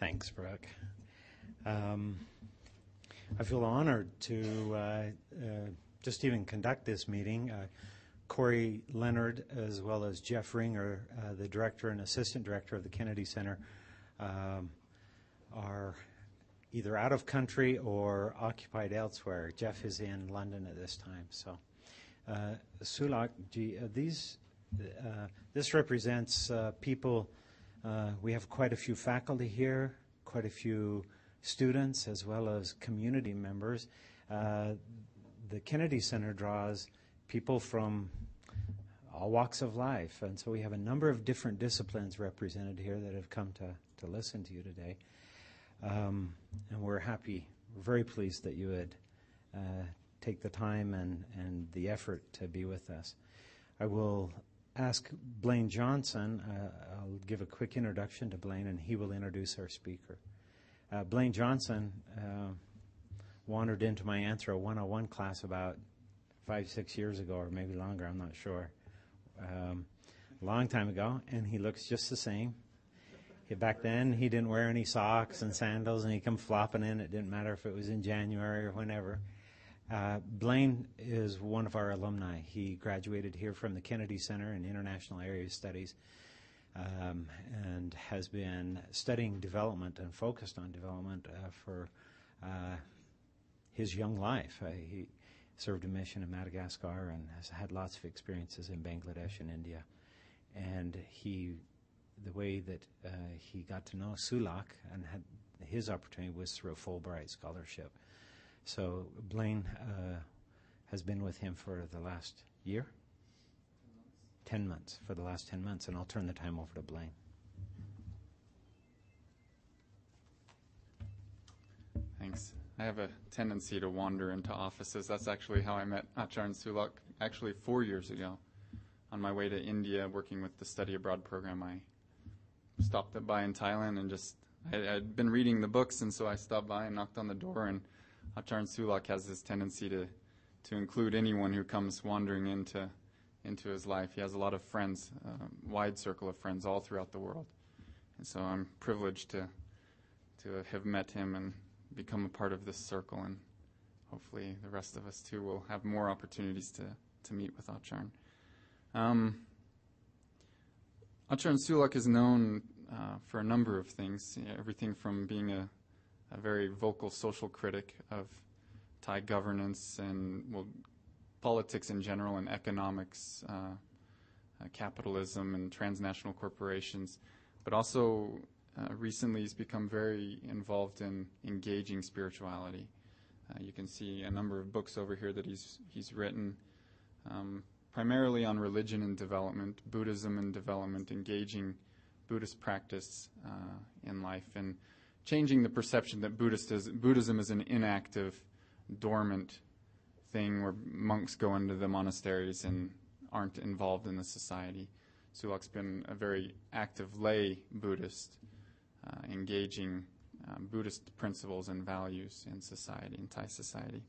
Thanks, Brooke. I feel honored to just even conduct this meeting. Corey Leonard, as well as Jeff Ringer, the director and assistant director of the Kennedy Center, are either out of country or occupied elsewhere. Jeff is in London at this time. So, Sulak, this represents people. We have quite a few faculty here, quite a few students, as well as community members. The Kennedy Center draws people from all walks of life, and so we have a number of different disciplines represented here that have come to listen to you today. And we're very pleased that you would take the time and the effort to be with us. I will ask Blaine Johnson. I'll give a quick introduction to Blaine, and he will introduce our speaker. Blaine Johnson wandered into my Anthro 101 class about 5-6 years ago, or maybe longer, I'm not sure. A long time ago, and he looks just the same. Back then, he didn't wear any socks and sandals, and he'd come flopping in. It didn't matter if it was in January or whenever. Blaine is one of our alumni. He graduated here from the Kennedy Center in International Area Studies and has been studying development and focused on development for his young life. He served a mission in Madagascar and has had lots of experiences in Bangladesh and India. And the way that he got to know Sulak and had his opportunity was through a Fulbright scholarship. So Blaine has been with him for the last year? 10 months, for the last 10 months, and I'll turn the time over to Blaine. Thanks. I have a tendency to wander into offices. That's actually how I met Acharn Sulak, actually 4 years ago. On my way to India, working with the study abroad program, I stopped by in Thailand and I'd been reading the books, and so I stopped by and knocked on the door, and Acharn Sulak has this tendency to include anyone who comes wandering into his life. He has a lot of friends, a wide circle of friends all throughout the world. And so I'm privileged to have met him and become a part of this circle, and hopefully the rest of us too will have more opportunities to meet with Acharn. Acharn Sulak is known for a number of things, everything from being a very vocal social critic of Thai governance and politics in general and economics, capitalism and transnational corporations, but also recently he's become very involved in engaging spirituality. You can see a number of books over here that he's written, primarily on religion and development, Buddhism and development, engaging Buddhist practice in life, and changing the perception that Buddhism is an inactive, dormant thing where monks go into the monasteries and aren't involved in the society. Sulak's been a very active lay Buddhist, engaging Buddhist principles and values in society, in Thai society.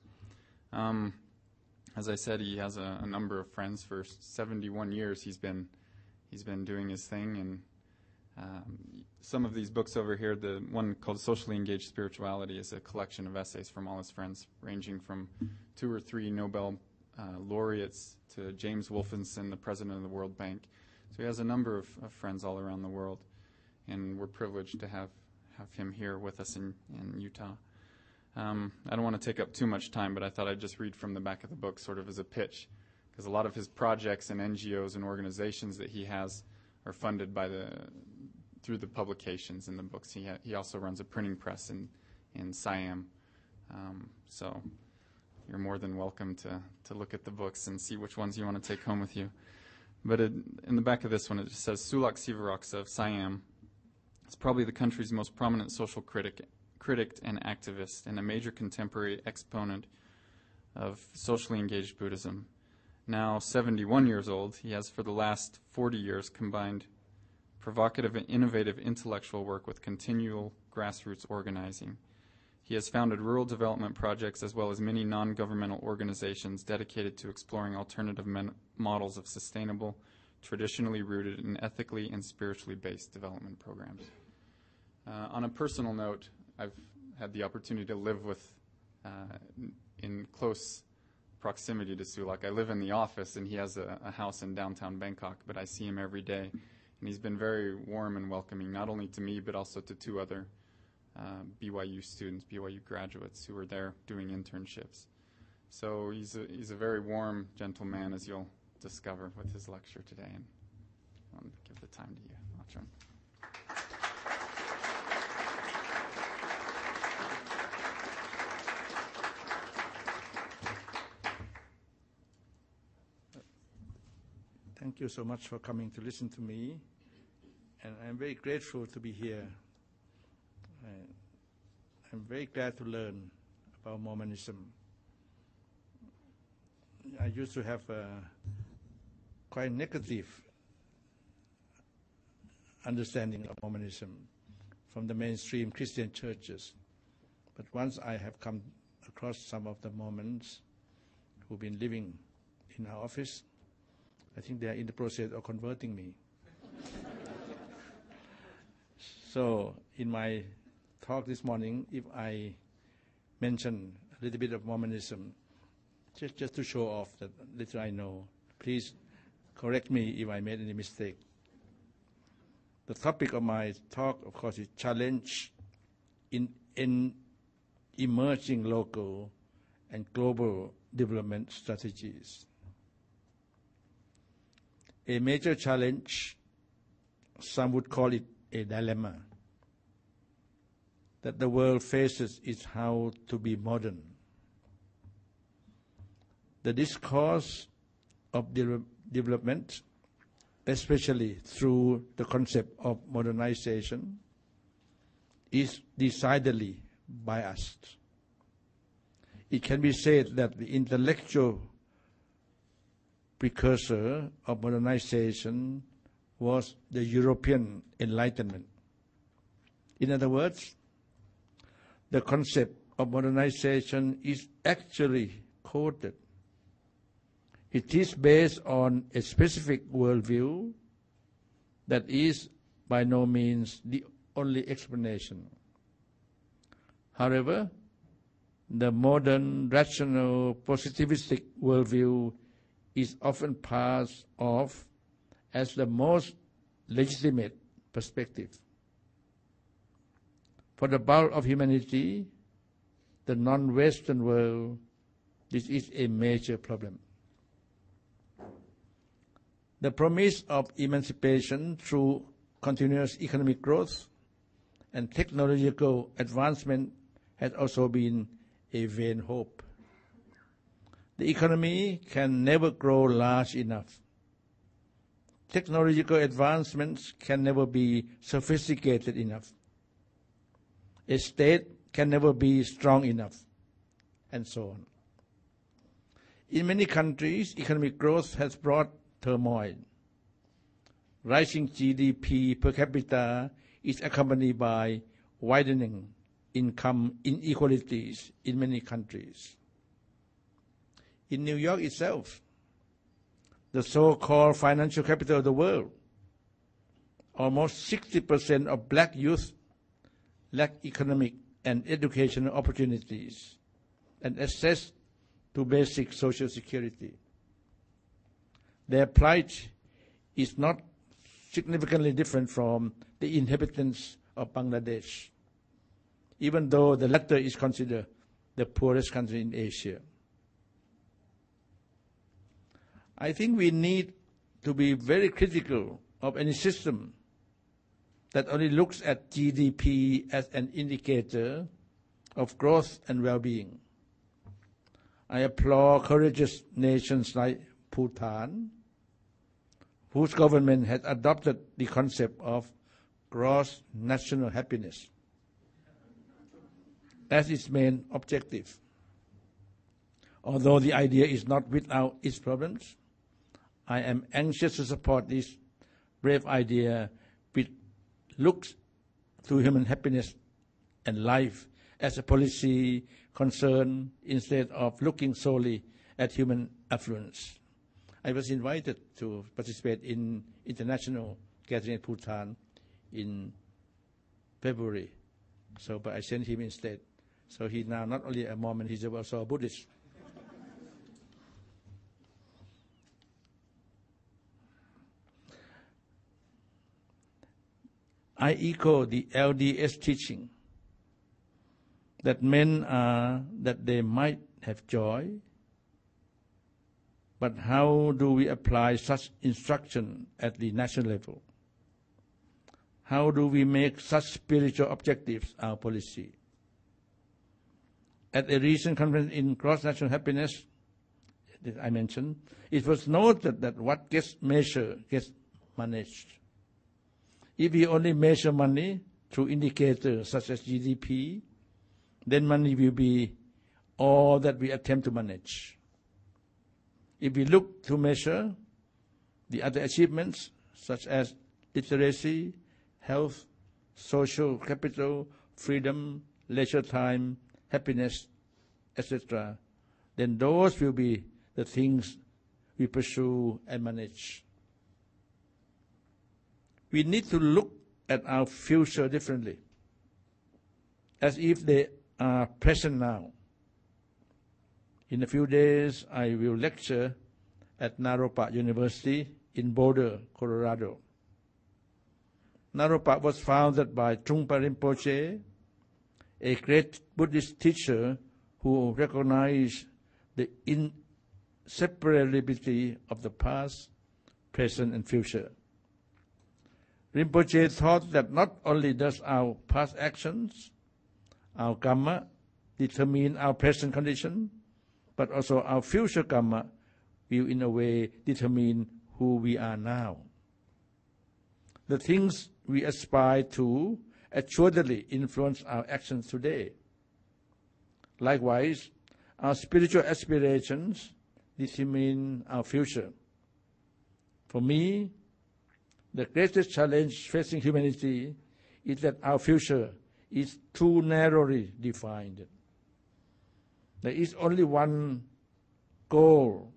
As I said, he has a number of friends. For 71 years he's been doing his thing, and some of these books over here, the one called Socially Engaged Spirituality is a collection of essays from all his friends, ranging from 2 or 3 Nobel laureates to James Wolfenson, the president of the World Bank. So he has a number of friends all around the world, and we're privileged to have him here with us in Utah. I don't want to take up too much time, but I thought I'd just read from the back of the book sort of as a pitch, because a lot of his projects and NGOs and organizations that he has are funded through the publications in the books. He also runs a printing press in Siam. So you're more than welcome to look at the books and see which ones you want to take home with you. But in the back of this one, it just says, Sulak Sivaraksa of Siam is probably the country's most prominent social critic and activist, and a major contemporary exponent of socially engaged Buddhism. Now 71 years old, he has for the last 40 years combined provocative and innovative intellectual work with continual grassroots organizing. He has founded rural development projects as well as many non-governmental organizations dedicated to exploring alternative models of sustainable, traditionally rooted, and ethically and spiritually based development programs. On a personal note, I've had the opportunity to live in close proximity to Sulak. I live in the office, and he has a house in downtown Bangkok, but I see him every day. And he's been very warm and welcoming, not only to me, but also to two other BYU students, BYU graduates who are there doing internships. So he's a very warm, gentle man, as you'll discover with his lecture today. And I'll give the time to you, Atran. Thank you so much for coming to listen to me, and I'm very grateful to be here. I'm very glad to learn about Mormonism. I used to have a quite negative understanding of Mormonism from the mainstream Christian churches, but once I have come across some of the Mormons who've been living in our office, I think they are in the process of converting me. So in my talk this morning, if I mention a little bit of Mormonism, just to show off that little I know, please correct me if I made any mistake. The topic of my talk, of course, is challenge in emerging local and global development strategies. A major challenge, some would call it a dilemma, that the world faces is how to be modern. The discourse of development, especially through the concept of modernization, is decidedly biased. It can be said that the intellectual precursor of modernization was the European Enlightenment. In other words, the concept of modernization is actually quoted. It is based on a specific worldview that is by no means the only explanation. However, the modern, rational, positivistic worldview is often passed off as the most legitimate perspective. For the bulk of humanity, the non-Western world, this is a major problem. The promise of emancipation through continuous economic growth and technological advancement has also been a vain hope. The economy can never grow large enough. Technological advancements can never be sophisticated enough. A state can never be strong enough, and so on. In many countries, economic growth has brought turmoil. Rising GDP per capita is accompanied by widening income inequalities in many countries. In New York itself, the so-called financial capital of the world, almost 60% of black youth lack economic and educational opportunities and access to basic social security. Their plight is not significantly different from the inhabitants of Bangladesh, even though the latter is considered the poorest country in Asia. I think we need to be very critical of any system that only looks at GDP as an indicator of growth and well-being. I applaud courageous nations like Bhutan, whose government has adopted the concept of gross national happiness as its main objective. Although the idea is not without its problems, I am anxious to support this brave idea which looks to human happiness and life as a policy concern instead of looking solely at human affluence. I was invited to participate in international gathering in Bhutan in February. So, but I sent him instead. So he's now not only a Mormon, he's also a Buddhist. I echo the LDS teaching that men are that they might have joy. But how do we apply such instruction at the national level? How do we make such spiritual objectives our policy? At a recent conference in cross-national happiness that I mentioned, it was noted that what gets measured gets managed. If we only measure money through indicators such as GDP, then money will be all that we attempt to manage. If we look to measure the other achievements such as literacy, health, social capital, freedom, leisure time, happiness, etc., then those will be the things we pursue and manage. We need to look at our future differently, as if they are present now. In a few days, I will lecture at Naropa University in Boulder, Colorado. Naropa was founded by Trungpa Rinpoche, a great Buddhist teacher who recognized the inseparability of the past, present, and future. Rinpoche thought that not only does our past actions, our karma, determine our present condition, but also our future karma will in a way determine who we are now. The things we aspire to assuredly influence our actions today. Likewise, our spiritual aspirations determine our future. For me, the greatest challenge facing humanity is that our future is too narrowly defined. There is only one goal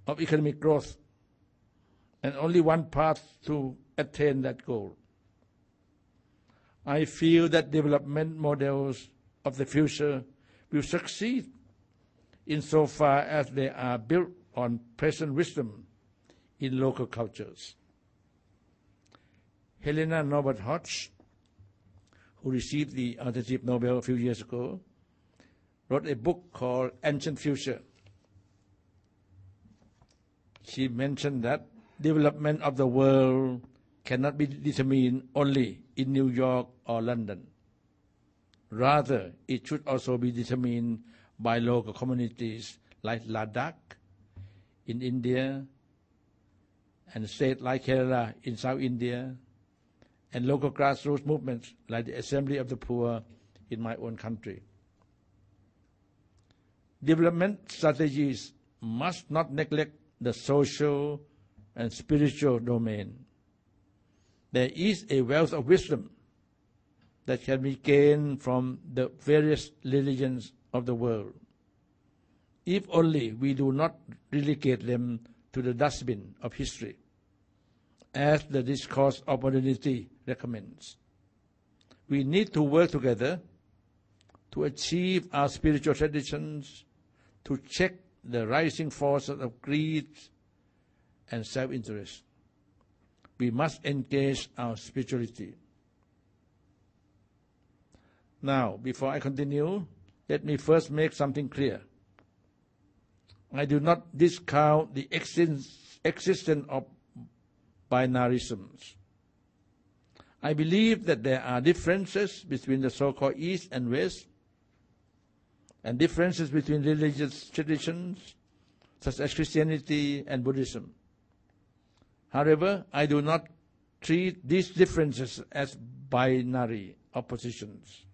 of economic growth and only one path to attain that goal. I feel that development models of the future will succeed insofar as they are built on present wisdom in local cultures. Helena Norbert Hodge, who received the Alternative Nobel a few years ago, wrote a book called Ancient Future. She mentioned that development of the world cannot be determined only in New York or London. Rather, it should also be determined by local communities like Ladakh in India, and states like Kerala in South India, and local grassroots movements like the Assembly of the Poor in my own country. Development strategies must not neglect the social and spiritual domain. There is a wealth of wisdom that can be gained from the various religions of the world, if only we do not relegate them to the dustbin of history, as the discourse of modernity recommends. We need to work together to achieve our spiritual traditions, to check the rising forces of greed and self-interest. We must engage our spirituality. Now, before I continue, let me first make something clear. I do not discount the existence of binarisms. I believe that there are differences between the so-called East and West, and differences between religious traditions, such as Christianity and Buddhism. However, I do not treat these differences as binary oppositions.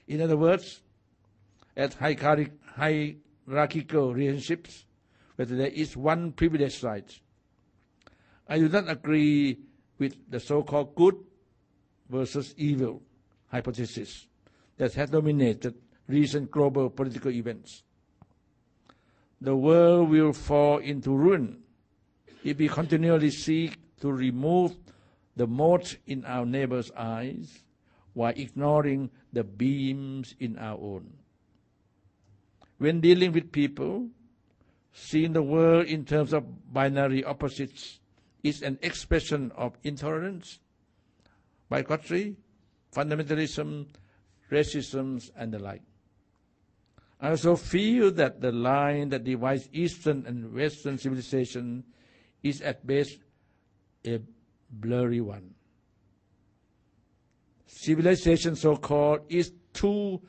In other words, as hierarchical relationships, whether there is one privileged side. I do not agree with the so-called good versus evil hypothesis that has dominated recent global political events. The world will fall into ruin if we continually seek to remove the mote in our neighbor's eyes while ignoring the beams in our own. When dealing with people, seeing the world in terms of binary opposites is an expression of intolerance, bigotry, fundamentalism, racism, and the like. I also feel that the line that divides Eastern and Western civilization is at best a blurry one. Civilization, so-called, is too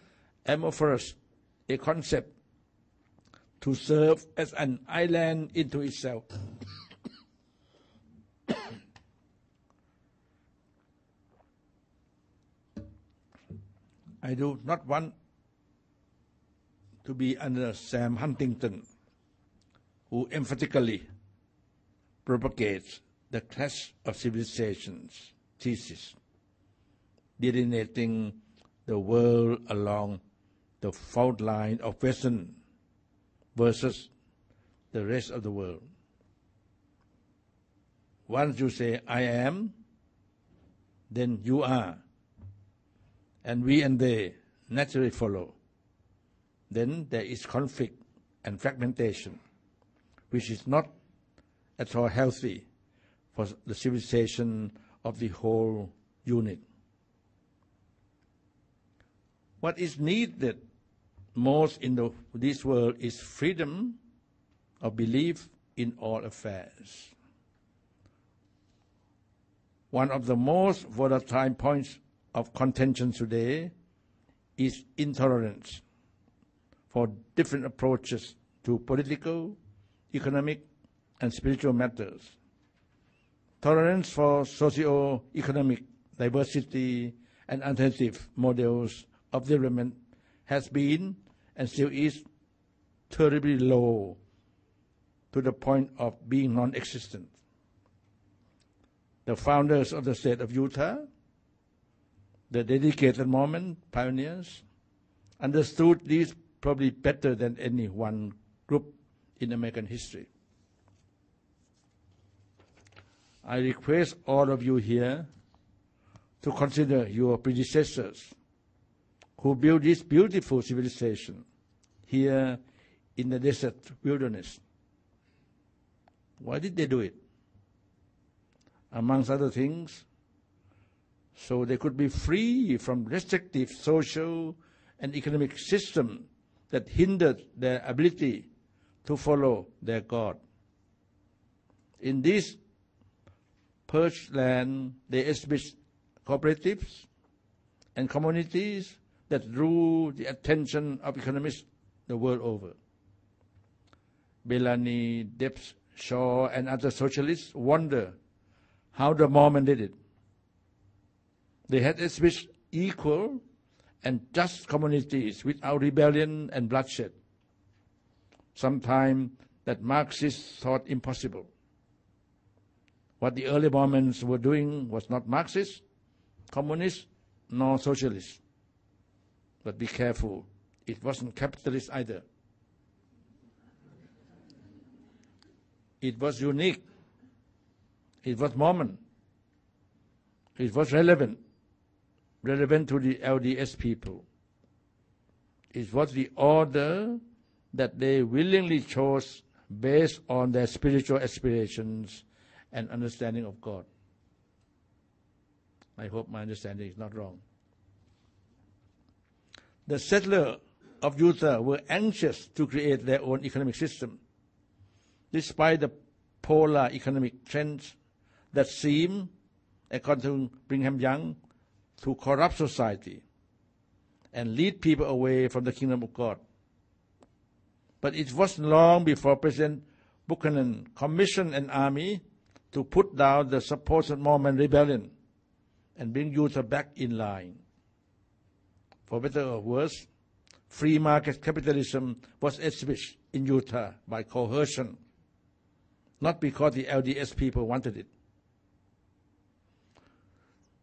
amorphous a concept to serve as an island into itself. I do not want to be under Sam Huntington, who emphatically propagates the clash of civilizations thesis, delineating the world along the fault line of Western versus the rest of the world. Once you say, I am, then you are, and we and they naturally follow. Then there is conflict and fragmentation, which is not at all healthy for the civilization of the whole unit. What is needed most in this world is freedom of belief in all affairs. One of the most volatile points of contention today is intolerance for different approaches to political, economic, and spiritual matters. Tolerance for socio-economic diversity and alternative models of development has been and still is terribly low, to the point of being non-existent. The founders of the state of Utah, the dedicated Mormon pioneers, understood this probably better than any one group in American history. I request all of you here to consider your predecessors who built this beautiful civilization here in the desert wilderness. Why did they do it? Amongst other things, so they could be free from restrictive social and economic system that hindered their ability to follow their God. In this purged land, they established cooperatives and communities that drew the attention of economists the world over. Bellamy, Debs, Shaw, and other socialists wonder how the Mormons did it. They had established equal and just communities without rebellion and bloodshed, sometimes that Marxists thought impossible. What the early Mormons were doing was not Marxist, communist, nor socialist. But be careful, it wasn't capitalist either. It was unique. It was Mormon. It was relevant to the LDS people. It was the order that they willingly chose based on their spiritual aspirations and understanding of God. I hope my understanding is not wrong. The settlers of Utah were anxious to create their own economic system, despite the polar economic trends that seem, according to Brigham Young, to corrupt society and lead people away from the kingdom of God. But it wasn't long before President Buchanan commissioned an army to put down the supposed Mormon rebellion and bring Utah back in line. For better or worse, free market capitalism was established in Utah by coercion, not because the LDS people wanted it.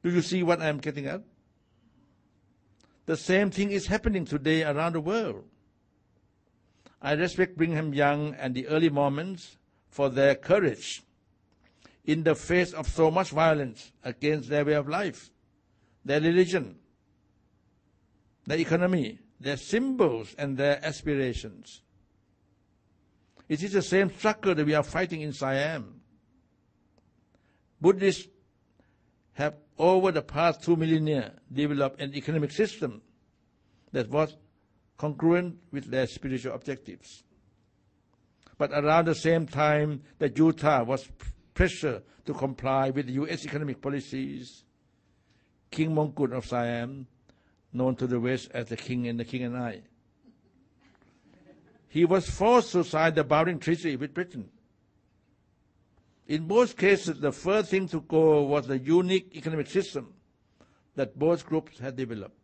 Do you see what I'm getting at? The same thing is happening today around the world. I respect Brigham Young and the early Mormons for their courage in the face of so much violence against their way of life, their religion, their economy, their symbols, and their aspirations. It is the same struggle that we are fighting in Siam. Buddhists have, over the past 2 millennia, developed an economic system that was congruent with their spiritual objectives. But around the same time that Utah was pressured to comply with the U.S. economic policies, King Mongkut of Siam, known to the West as the King and I, he was forced to sign the bounding treaty with Britain. In both cases, the first thing to go was the unique economic system that both groups had developed.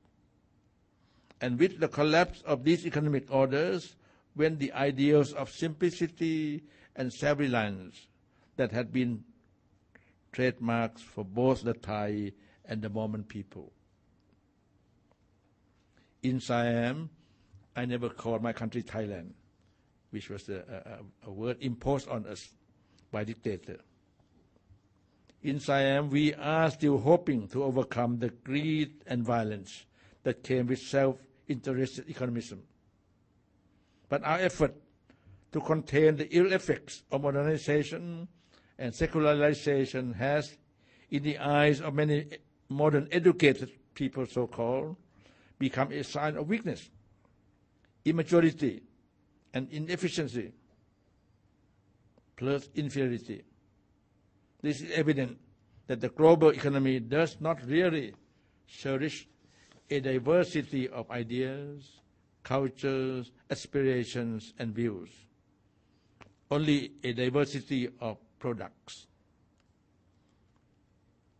And with the collapse of these economic orders, when the ideals of simplicity and self-reliance that had been trademarks for both the Thai and the Mormon people. In Siam, I never called my country Thailand, which was a word imposed on us by dictator. In Siam, we are still hoping to overcome the greed and violence that came with self-interested economism. But our effort to contain the ill effects of modernization and secularization has, in the eyes of many modern educated people, so-called, become a sign of weakness, immaturity, and inefficiency, plus inferiority. This is evident that the global economy does not really cherish a diversity of ideas, cultures, aspirations, and views, only a diversity of products,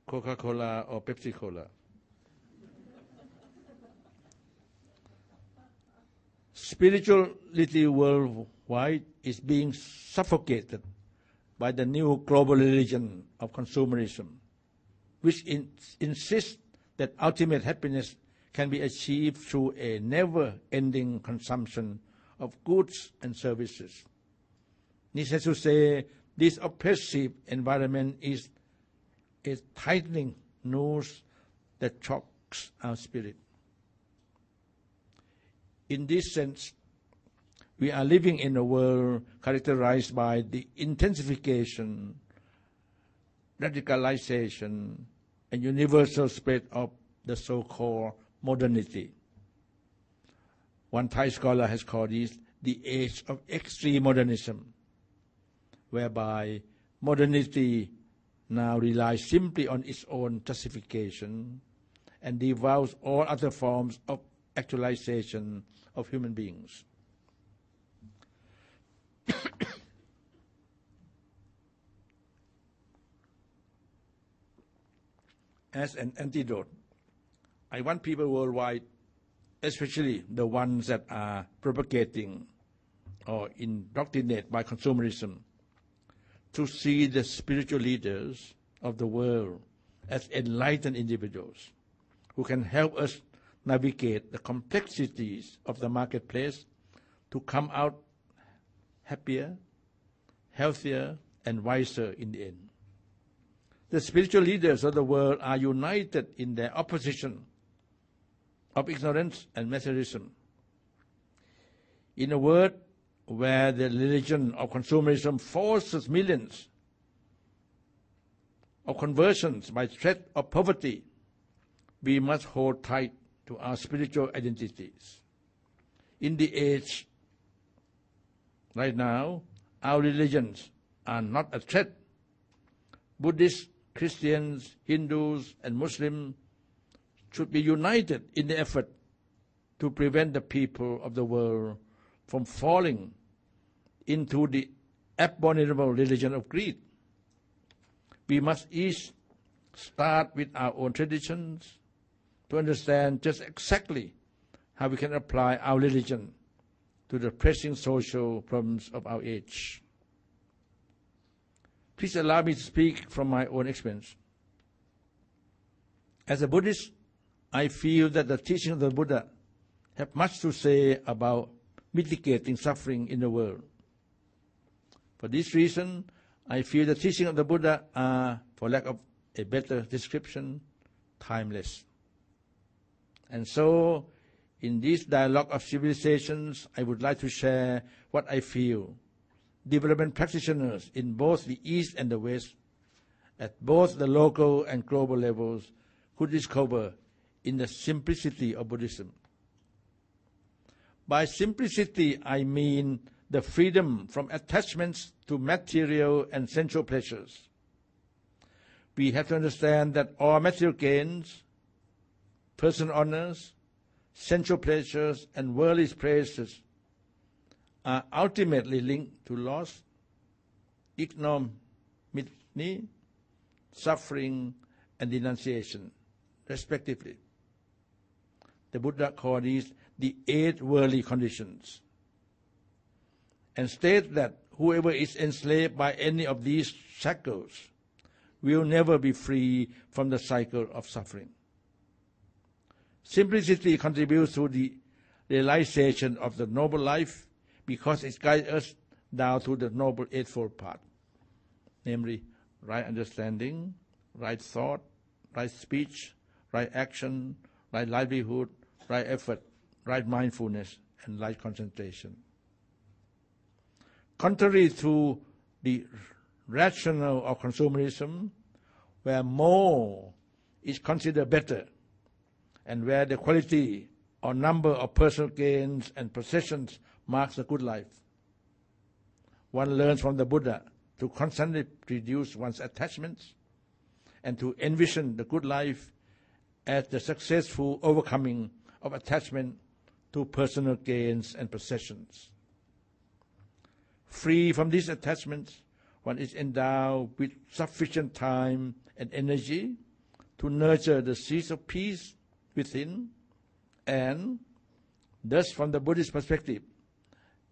Coca-Cola or Pepsi-Cola. Spirituality worldwide is being suffocated by the new global religion of consumerism, which insists that ultimate happiness can be achieved through a never-ending consumption of goods and services. Needless to say, this oppressive environment is a tightening noose that chokes our spirit. In this sense, we are living in a world characterized by the intensification, radicalization, and universal spread of the so-called modernity. One Thai scholar has called this the age of extreme modernism, whereby modernity now relies simply on its own justification and devours all other forms of actualization of human beings. As an antidote, I want people worldwide, especially the ones that are propagating or indoctrinated by consumerism, to see the spiritual leaders of the world as enlightened individuals who can help us navigate the complexities of the marketplace to come out happier, healthier, and wiser in the end. The spiritual leaders of the world are united in their opposition of ignorance and materialism. In a world where the religion of consumerism forces millions of conversions by threat of poverty, we must hold tight to our spiritual identities. In the age right now, our religions are not a threat. Buddhists, Christians, Hindus, and Muslims should be united in the effort to prevent the people of the world from falling into the abominable religion of greed. We must each start with our own traditions to understand just exactly how we can apply our religion to the pressing social problems of our age. Please allow me to speak from my own experience. As a Buddhist, I feel that the teachings of the Buddha have much to say about mitigating suffering in the world. For this reason, I feel the teaching of the Buddha are, for lack of a better description, timeless. And so, in this dialogue of civilizations, I would like to share what I feel development practitioners in both the East and the West, at both the local and global levels, could discover in the simplicity of Buddhism. By simplicity, I mean the freedom from attachments to material and sensual pleasures. We have to understand that all material gains, personal honors, sensual pleasures, and worldly praises are ultimately linked to loss, ignominy, suffering, and denunciation, respectively. The Buddha called these the 8 worldly conditions, and states that whoever is enslaved by any of these shackles will never be free from the cycle of suffering. Simplicity contributes to the realization of the noble life because it guides us down to the noble eightfold path, namely right understanding, right thought, right speech, right action, right livelihood, right effort, right mindfulness, and right concentration. Contrary to the rationale of consumerism, where more is considered better, and where the quality or number of personal gains and possessions marks a good life, one learns from the Buddha to constantly reduce one's attachments and to envision the good life as the successful overcoming of attachment to personal gains and possessions. Free from these attachments, one is endowed with sufficient time and energy to nurture the seeds of peace within, and thus, from the Buddhist perspective,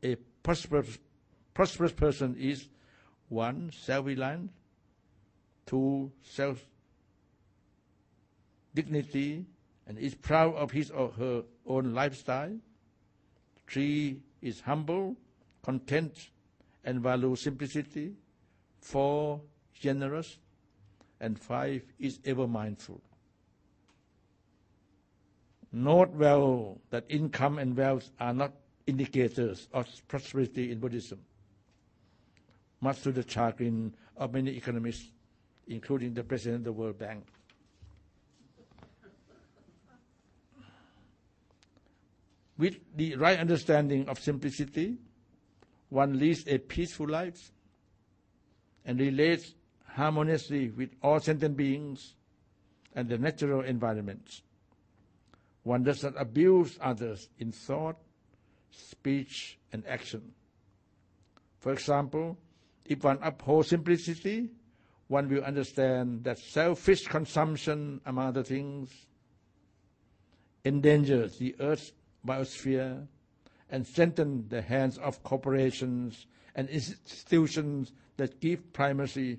a prosperous person is 1. Self-reliant, 2. Self-dignity, and is proud of his or her own lifestyle. 3. Is humble, content, and value simplicity. 4. Generous, and 5. Is ever mindful. Note well that income and wealth are not indicators of prosperity in Buddhism, much to the chagrin of many economists, including the President of the World Bank. With the right understanding of simplicity, one leads a peaceful life and relates harmoniously with all sentient beings and the natural environments. One does not abuse others in thought, speech, and action. For example, if one upholds simplicity, one will understand that selfish consumption, among other things, endangers the Earth's biosphere and strengthens the hands of corporations and institutions that give primacy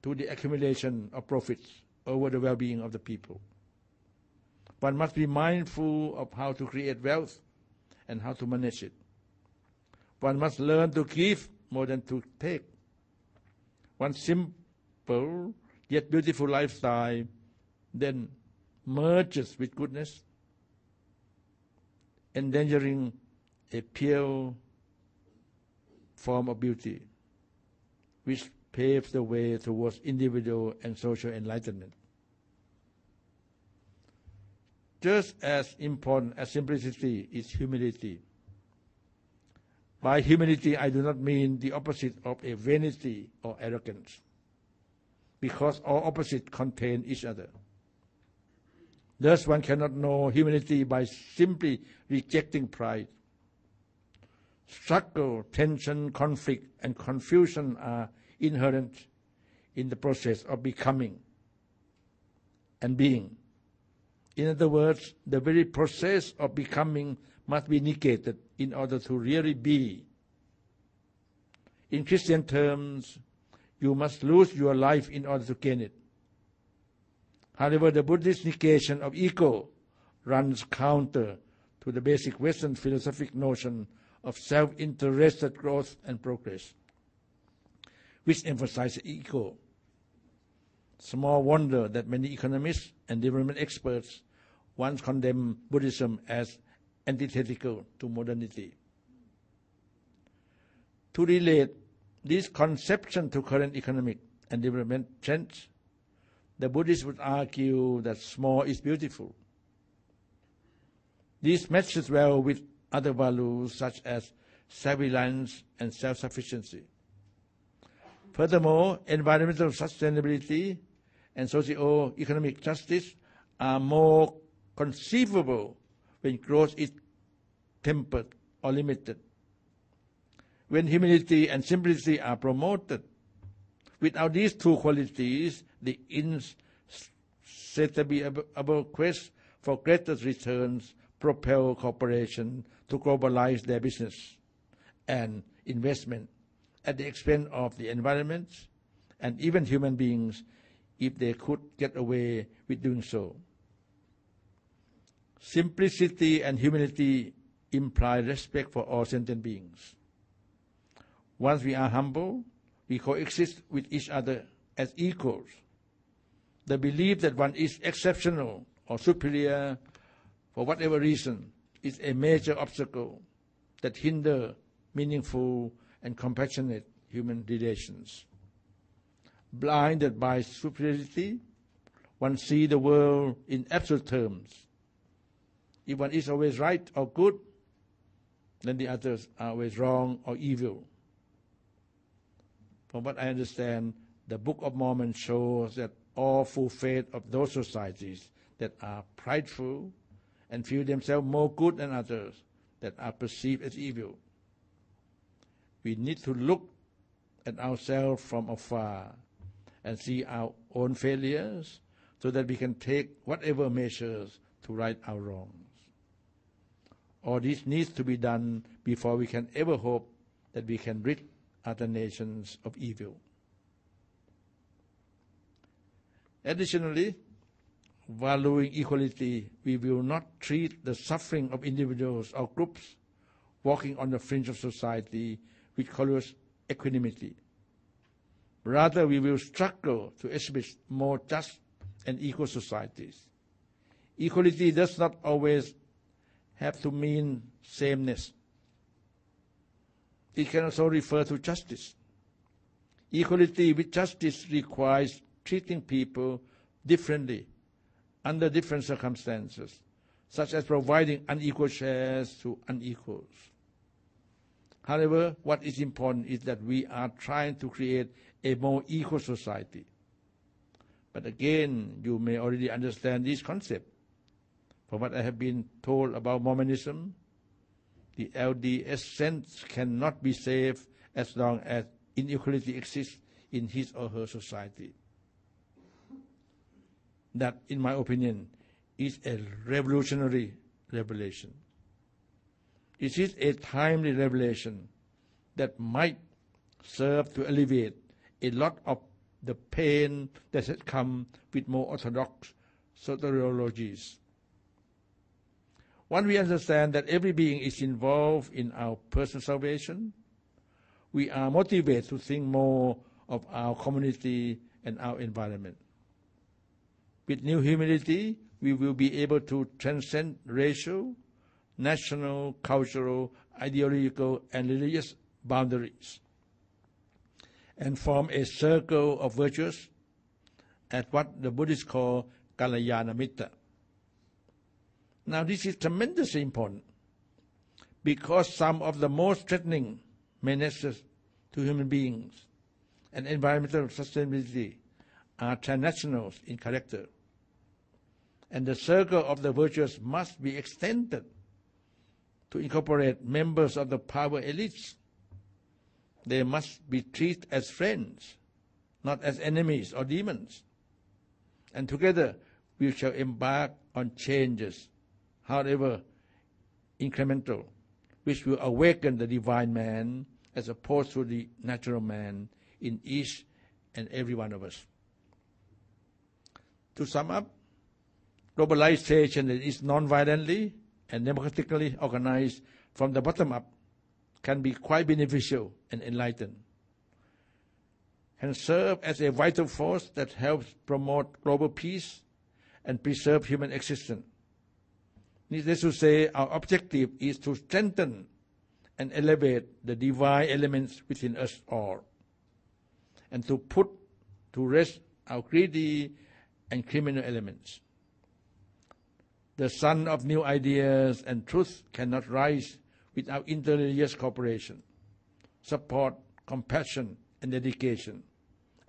to the accumulation of profits over the well-being of the people. One must be mindful of how to create wealth and how to manage it. One must learn to give more than to take. One simple yet beautiful lifestyle then merges with goodness, endangering a pure form of beauty, which paves the way towards individual and social enlightenment. Just as important as simplicity is humility. By humility, I do not mean the opposite of a vanity or arrogance, because all opposites contain each other. Thus, one cannot know humility by simply rejecting pride. Struggle, tension, conflict, and confusion are inherent in the process of becoming and being. In other words, the very process of becoming must be negated in order to really be. In Christian terms, you must lose your life in order to gain it. However, the Buddhist negation of ego runs counter to the basic Western philosophic notion of self-interested growth and progress. which emphasizes ego. Small wonder that many economists and development experts once condemned Buddhism as antithetical to modernity. To relate this conception to current economic and development trends, the Buddhists would argue that small is beautiful. This matches well with other values such as self-reliance and self-sufficiency. Furthermore, environmental sustainability and socio-economic justice are more conceivable when growth is tempered or limited. When humility and simplicity are promoted, without these two qualities, the insatiable quest for greater returns propel corporations to globalize their business and investment at the expense of the environment and even human beings if they could get away with doing so. Simplicity and humility imply respect for all sentient beings. Once we are humble, we coexist with each other as equals. The belief that one is exceptional or superior for whatever reason is a major obstacle that hinders meaningful and compassionate human relations. Blinded by superiority, one sees the world in absolute terms. If one is always right or good, then the others are always wrong or evil. From what I understand, the Book of Mormon shows that all full faith of those societies that are prideful and feel themselves more good than others that are perceived as evil. We need to look at ourselves from afar and see our own failures so that we can take whatever measures to right our wrongs. All this needs to be done before we can ever hope that we can rid other nations of evil. Additionally, valuing equality, we will not treat the suffering of individuals or groups walking on the fringe of society with callous equanimity. Rather, we will struggle to establish more just and equal societies. Equality does not always have to mean sameness. It can also refer to justice. Equality with justice requires treating people differently under different circumstances, such as providing unequal shares to unequals. However, what is important is that we are trying to create a more equal society. But again, you may already understand this concept. From what I have been told about Mormonism, the LDS sense cannot be saved as long as inequality exists in his or her society. That, in my opinion, is a revolutionary revelation. It is a timely revelation that might serve to alleviate a lot of the pain that has come with more orthodox soteriologies. Once we understand that every being is involved in our personal salvation, we are motivated to think more of our community and our environment. With new humility, we will be able to transcend racial, national, cultural, ideological, and religious boundaries and form a circle of virtues at what the Buddhists call Kalyana Mitta. Now, this is tremendously important because some of the most threatening menaces to human beings and environmental sustainability are transnational in character. And the circle of the virtues must be extended to incorporate members of the power elites. They must be treated as friends, not as enemies or demons. And together we shall embark on changes, however incremental, which will awaken the divine man as opposed to the natural man in each and every one of us. To sum up, globalization that is non-violently and democratically organized from the bottom up can be quite beneficial and enlightened. can serve as a vital force that helps promote global peace and preserve human existence. Needless to say, our objective is to strengthen and elevate the divine elements within us all, and to put to rest our greedy and criminal elements. The sun of new ideas and truth cannot rise without interreligious cooperation, support, compassion, and dedication,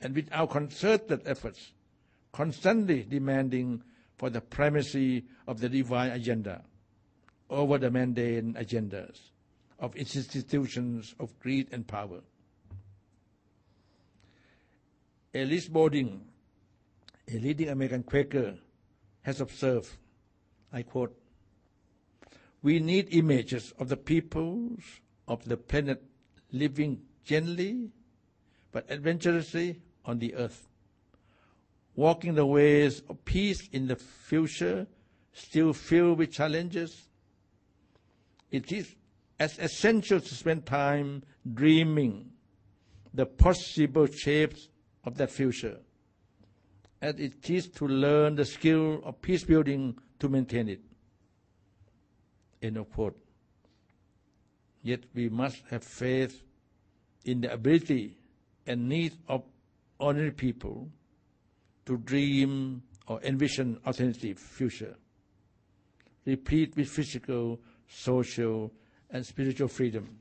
and without concerted efforts, constantly demanding for the primacy of the divine agenda over the mundane agendas of institutions of greed and power. Alice Bowding, a leading American Quaker, has observed, I quote, "We need images of the peoples of the planet living gently but adventurously on the earth, walking the ways of peace in the future still filled with challenges. It is as essential to spend time dreaming the possible shapes of that future as it is to learn the skill of peace building to maintain it." End of quote. Yet we must have faith in the ability and need of ordinary people to dream or envision alternative future, replete with physical, social, and spiritual freedom.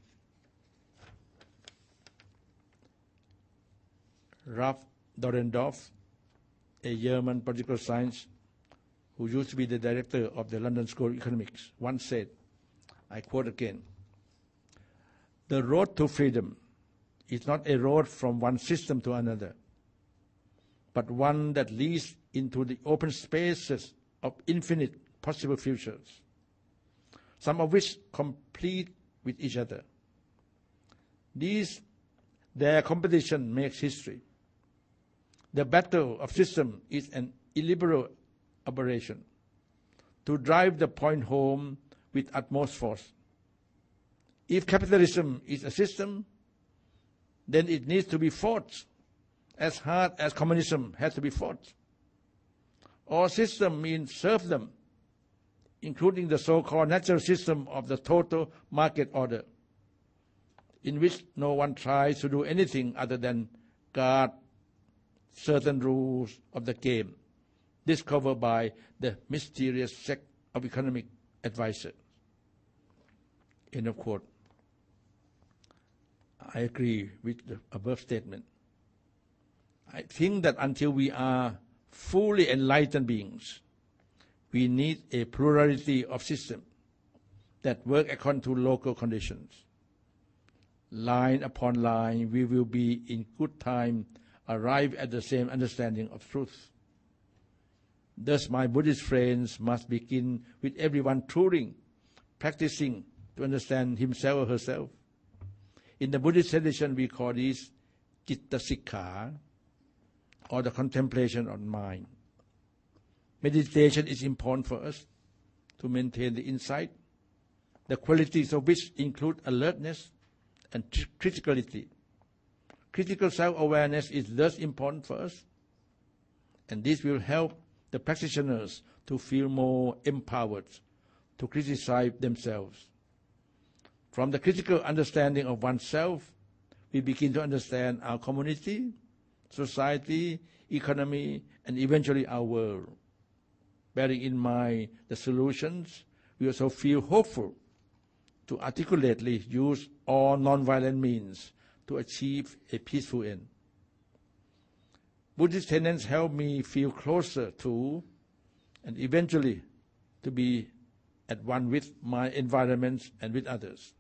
Ralph Dahrendorf, a German political scientist who used to be the director of the London School of Economics, once said, I quote again, "The road to freedom is not a road from one system to another, but one that leads into the open spaces of infinite possible futures, some of which complete with each other. Their competition makes history. The battle of system is an illiberal aberration to drive the point home with utmost force. If capitalism is a system, then it needs to be fought as hard as communism had to be fought. All system means serfdom, including the so-called natural system of the total market order, in which no one tries to do anything other than guard certain rules of the game discovered by the mysterious sect of economic advisors." End of quote. I agree with the above statement. I think that until we are fully enlightened beings, we need a plurality of systems that work according to local conditions. Line upon line, we will be in good time arrive at the same understanding of truth. Thus, my Buddhist friends must begin with everyone truly practicing to understand himself or herself. In the Buddhist tradition, we call this Citta Sikkha, or the contemplation of mind. Meditation is important for us to maintain the insight, the qualities of which include alertness and criticality. Critical self-awareness is thus important for us, and this will help the practitioners to feel more empowered to criticize themselves. From the critical understanding of oneself, we begin to understand our community, society, economy, and eventually our world. Bearing in mind the solutions, we also feel hopeful to articulately use all nonviolent means to achieve a peaceful end. Buddhist tenets help me feel closer to and eventually to be at one with my environment and with others.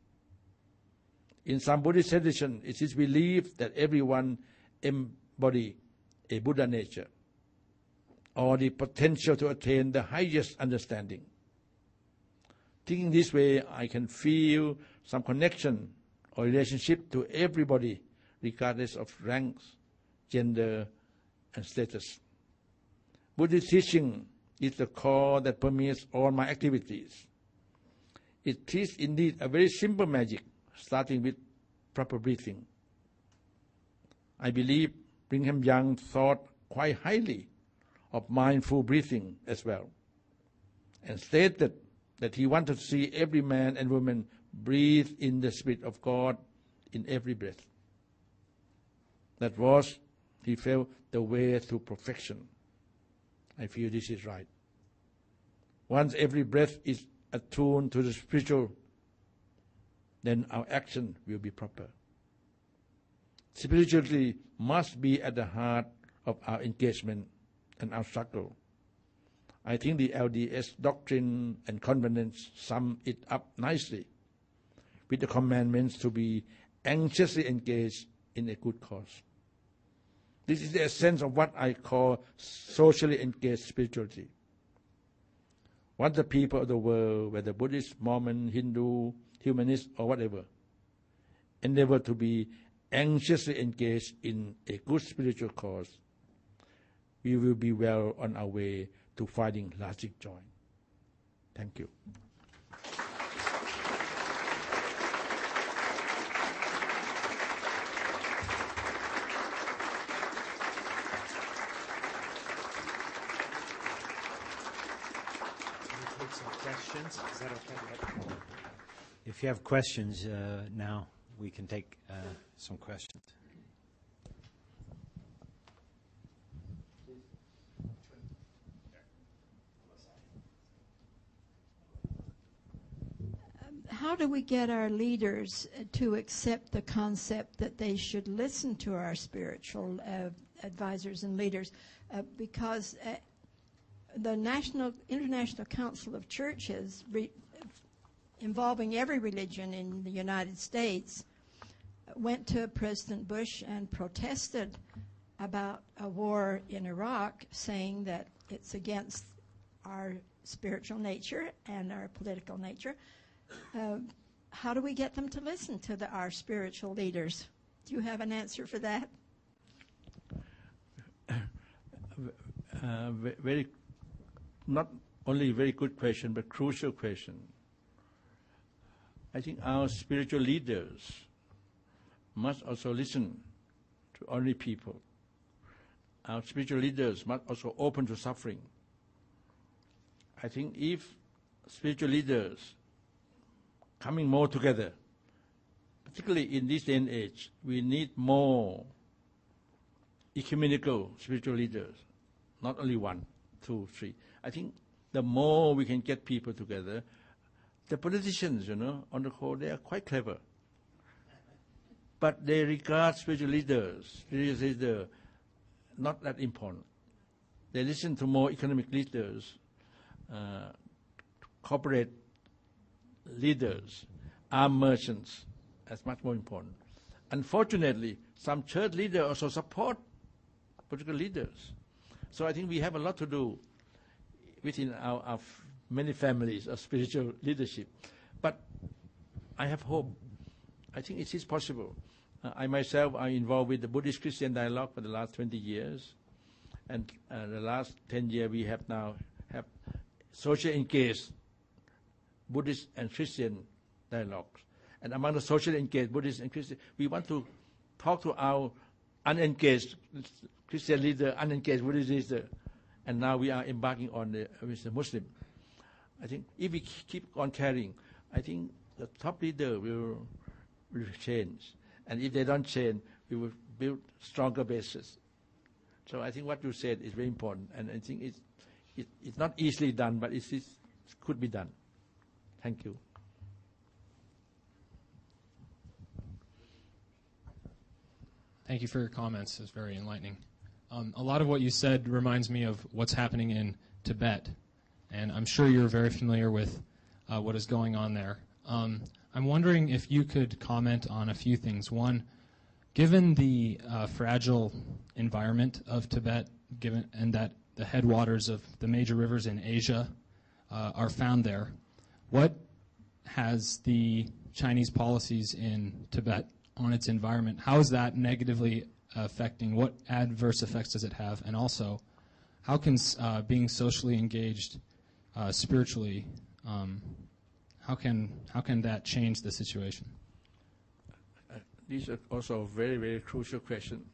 In some Buddhist tradition, it is believed that everyone embodies a Buddha nature, or the potential to attain the highest understanding. Thinking this way, I can feel some connection or relationship to everybody, regardless of ranks, gender, and status. Buddhist teaching is the core that permeates all my activities. It is indeed a very simple magic, starting with proper breathing. I believe Brigham Young thought quite highly of mindful breathing as well, and stated that he wanted to see every man and woman breathe in the Spirit of God in every breath. That was, he felt, the way to perfection. I feel this is right. Once every breath is attuned to the spiritual, then our action will be proper. Spirituality must be at the heart of our engagement and our struggle. I think the LDS doctrine and covenants sum it up nicely with the commandments to be anxiously engaged in a good cause. This is the essence of what I call socially engaged spirituality. What the people of the world, whether Buddhist, Mormon, Hindu, humanist, or whatever, endeavor to be anxiously engaged in a good spiritual cause, we will be well on our way to finding lasting joy. Thank you. Take some questions. Is that okay? If you have questions now, we can take some questions. How do we get our leaders to accept the concept that they should listen to our spiritual advisors and leaders? Because the International Council of Churches, involving every religion in the United States, went to President Bush and protested about a war in Iraq, saying that it's against our spiritual nature and our political nature. How do we get them to listen to our spiritual leaders? Do you have an answer for that? Very, not only very good question, but crucial question. I think our spiritual leaders must also listen to ordinary people. Our spiritual leaders must also open to suffering. I think if spiritual leaders coming more together, particularly in this day and age, we need more ecumenical spiritual leaders, not only 1, 2, 3. I think the more we can get people together, the politicians, on the whole, they are quite clever. But they regard spiritual leaders, not that important. They listen to more economic leaders, corporate leaders, armed merchants, as much more important. Unfortunately, some church leaders also support political leaders. So I think we have a lot to do within our many families of spiritual leadership. But I have hope. I think it is possible. I myself am involved with the Buddhist-Christian dialogue for the last 20 years. And the last 10 years we have socially engaged Buddhist and Christian dialogues. And among the socially engaged Buddhists and Christians, we want to talk to our unengaged Christian leader, unengaged Buddhist leader, and now we are embarking on with the Muslim. I think if we keep on carrying, I think the top leader will change. And if they don't change, we will build stronger bases. So I think what you said is very important, and I think it's not easily done, but it could be done. Thank you. Thank you for your comments. It's very enlightening. A lot of what you said reminds me of what's happening in Tibet, and I'm sure you're very familiar with what is going on there. I'm wondering if you could comment on a few things. One, given the fragile environment of Tibet, and that the headwaters of the major rivers in Asia are found there, what has the Chinese policies in Tibet on its environment? How is that negatively affecting? What adverse effects does it have? And also, how can being socially engaged spiritually, how can that change the situation? These are also very, very crucial questions.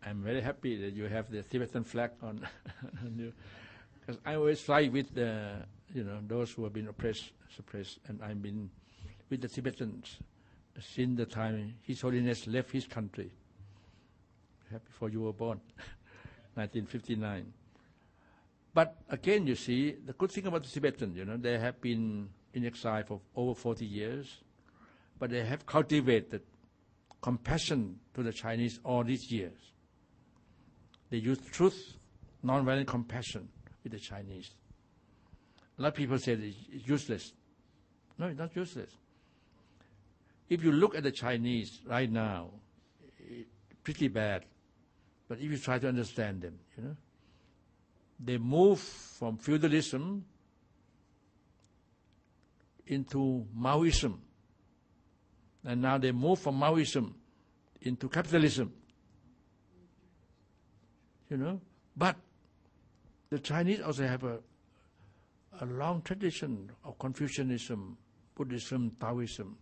I'm very happy that you have the Tibetan flag on you, because I always fight with the, those who have been oppressed, suppressed, and I've been with the Tibetans since the time His Holiness left his country, before you were born, 1959. But again, you see, the good thing about the Tibetans, they have been in exile for over 40 years, but they have cultivated compassion to the Chinese all these years. They use truth, nonviolent compassion with the Chinese. A lot of people say it's useless. No, it's not useless. If you look at the Chinese right now, it's pretty bad. But if you try to understand them, they move from feudalism into Maoism. And now they move from Maoism into capitalism. But the Chinese also have a long tradition of Confucianism, Buddhism, Taoism.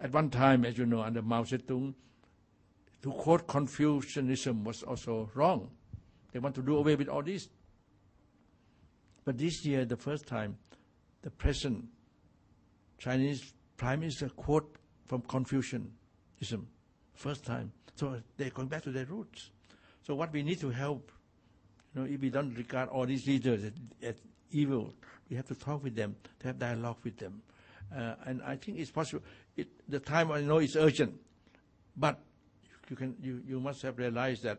At one time, as you know, under Mao Zedong, to quote Confucianism was also wrong. They want to do away with all this. But this year, the first time, the present Chinese Prime Minister quote from Confucianism, first time. So they're going back to their roots. So what we need to help, if we don't regard all these leaders as evil, we have to talk with them, to have dialogue with them. And I think it's possible. The time, I know, is urgent, but you must have realized that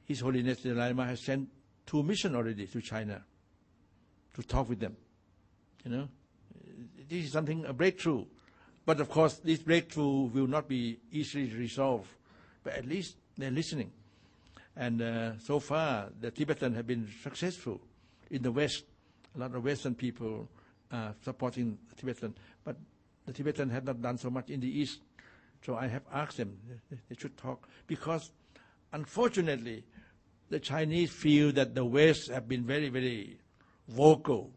His Holiness the Dalai Lama has sent 2 missions already to China to talk with them. This is something, a breakthrough. But of course, this breakthrough will not be easily resolved. But at least they're listening. And so far, the Tibetans have been successful in the West. A lot of Western people are supporting the Tibetans. But the Tibetans have not done so much in the East. So I have asked them, they should talk. Because, unfortunately, the Chinese feel that the West have been very, very vocal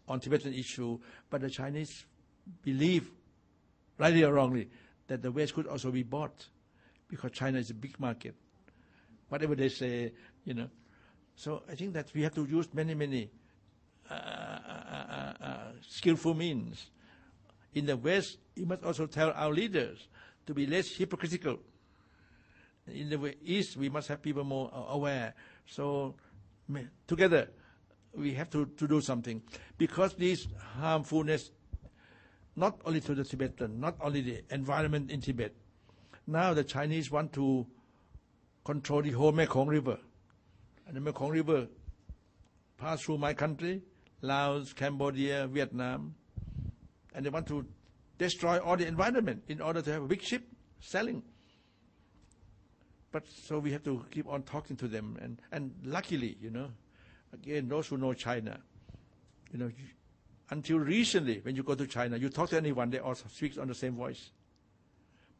on Tibetan issue. But the Chinese believe, rightly or wrongly, that the West could also be bought. Because China is a big market. Whatever they say, So I think that we have to use many, many skillful means. In the West, we must also tell our leaders to be less hypocritical. In the East, we must have people more aware. So together, we have to do something. Because this harmfulness, not only to the Tibetan, not only the environment in Tibet, now the Chinese want to control the whole Mekong River. And the Mekong River passed through my country, Laos, Cambodia, Vietnam, and they want to destroy all the environment in order to have a big ship selling. But so we have to keep on talking to them. And luckily, again, those who know China, until recently, when you go to China, you talk to anyone, they all speak on the same voice.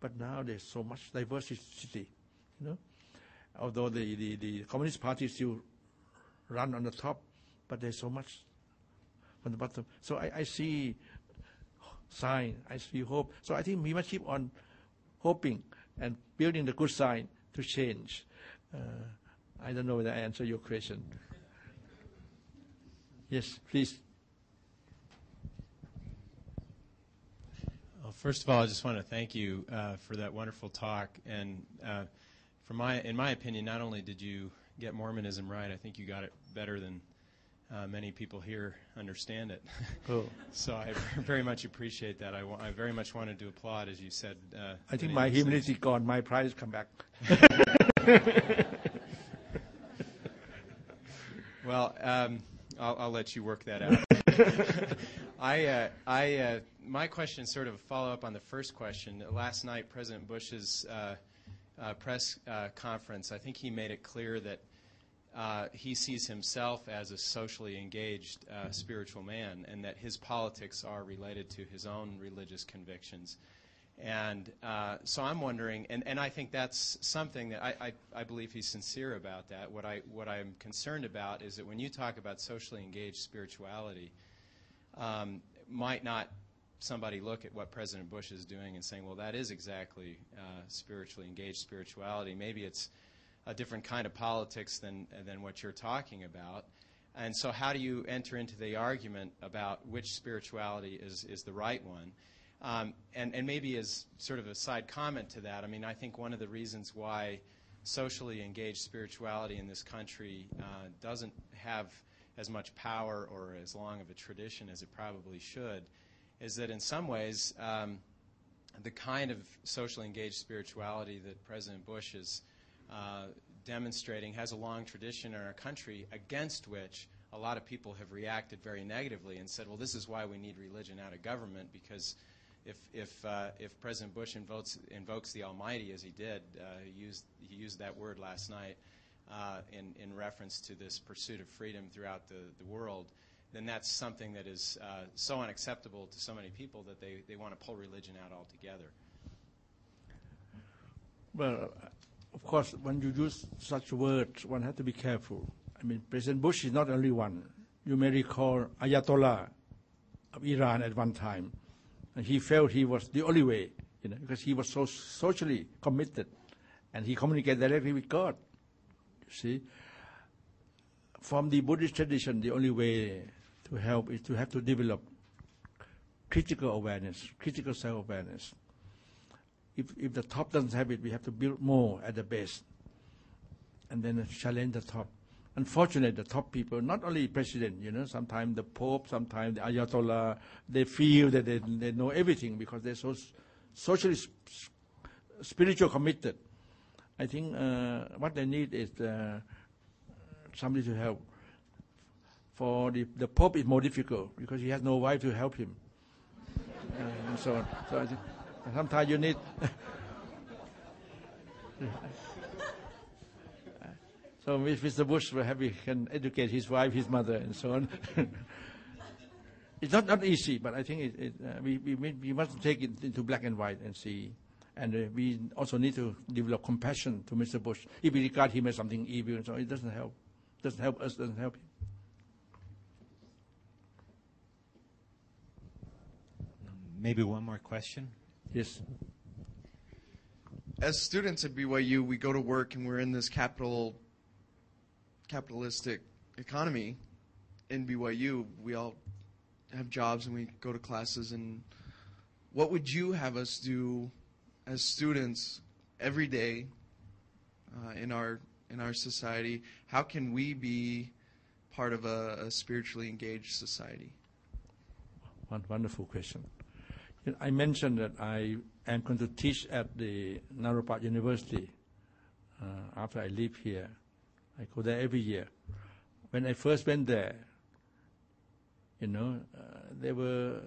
But now there's so much diversity, Although the Communist Party still run on the top, but there's so much on the bottom. So I see sign, I see hope. So I think we must keep on hoping and building the good sign to change. I don't know whether I answer your question. Yes, please. Well, first of all, I just want to thank you for that wonderful talk. And in my opinion, not only did you get Mormonism right, I think you got it better than many people here understand it. Cool. So I very much appreciate that. I very much wanted to applaud, as you said. I think my humility gone. My pride has come back. Well, I'll let you work that out. My question is sort of a follow-up on the first question. Last night, President Bush's press conference, I think he made it clear that he sees himself as a socially engaged spiritual man, and that his politics are related to his own religious convictions. And so I'm wondering, and I think that's something that I believe he's sincere about that. What I'm concerned about is that when you talk about socially engaged spirituality, might not somebody look at what President Bush is doing and saying, well, that is exactly spiritually engaged spirituality. Maybe it's a different kind of politics than what you're talking about. And so how do you enter into the argument about which spirituality is the right one? And maybe as sort of a side comment to that, I mean, I think one of the reasons why socially engaged spirituality in this country doesn't have as much power or as long of a tradition as it probably should is that in some ways the kind of socially engaged spirituality that President Bush is demonstrating has a long tradition in our country against which a lot of people have reacted very negatively and said, well, this is why we need religion out of government, because if President Bush invokes the Almighty, as he did, he used that word last night in reference to this pursuit of freedom throughout the world, then that's something that is so unacceptable to so many people that they want to pull religion out altogether. Well, of course, when you use such words, one has to be careful. I mean, President Bush is not the only one. You may recall Ayatollah of Iran at one time. And he felt he was the only way, because he was so socially committed. And he communicated directly with God. You see? From the Buddhist tradition, the only way to help is to have to develop critical awareness, critical self-awareness. If the top doesn't have it, we have to build more at the base. And then challenge the top. Unfortunately, the top people, not only president, sometimes the Pope, sometimes the Ayatollah, they feel that they know everything because they're so socially, spiritual committed. I think what they need is somebody to help. For the Pope, it's more difficult because he has no wife to help him. And so on. So I think sometimes you need... So Mr. Bush can educate his wife, his mother, and so on. It's not easy, but I think we must take it into black and white and see. And we also need to develop compassion to Mr. Bush. If we regard him as something evil, so it doesn't help. Doesn't help us, doesn't help him. Maybe one more question? Yes. As students at BYU, we go to work and we're in this capitalistic economy. In BYU, we all have jobs and we go to classes. And what would you have us do as students every day in our society? How can we be part of a spiritually engaged society? One wonderful question. I mentioned that I am going to teach at the Naropat University after I leave here. I go there every year. When I first went there, they were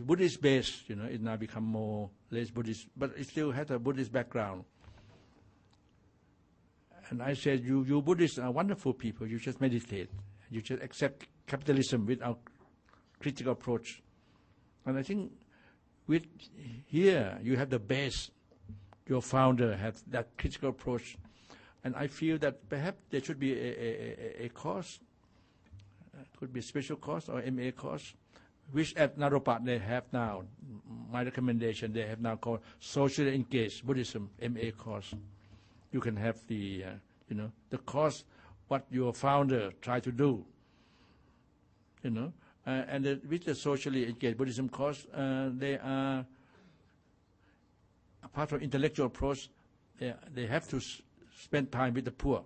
Buddhist based. It now become more less Buddhist, but it still had a Buddhist background. And I said, you Buddhists are wonderful people. You just meditate. You just accept capitalism without critical approach. And I think with here you have the base. Your founder had that critical approach. And I feel that perhaps there should be a course, could be a special course or MA course, which at Naropat they have now. My recommendation, they have now called Socially Engaged Buddhism MA course. You can have the course what your founder tried to do, and with the Socially Engaged Buddhism course, they are apart from intellectual approach, they have to spend time with the poor.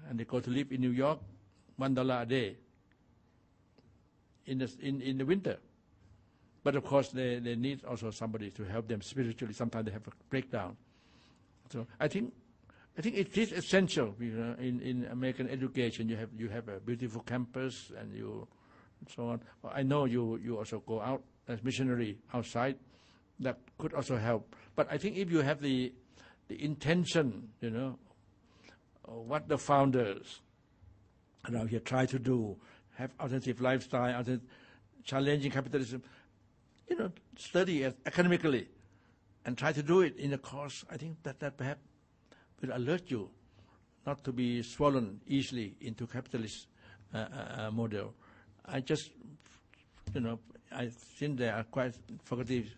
And they go to live in New York, $1 a day in the winter. But of course, they need also somebody to help them spiritually. Sometimes they have a breakdown. So I think it is essential. In American education, you have a beautiful campus and so on. I know you also go out as missionary outside. That could also help. But I think if you have the intention, what the founders around here try to do, have alternative lifestyle, challenging capitalism, study academically and try to do it in a course, I think that perhaps will alert you not to be swollen easily into capitalist model. I just, since there are quite faculty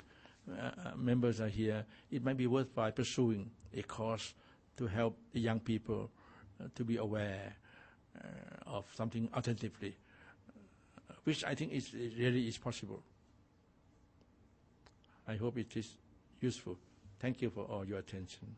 members are here, it might be worthwhile pursuing a course to help the young people to be aware of something alternatively, which I think it really is possible. I hope it is useful. Thank you for all your attention.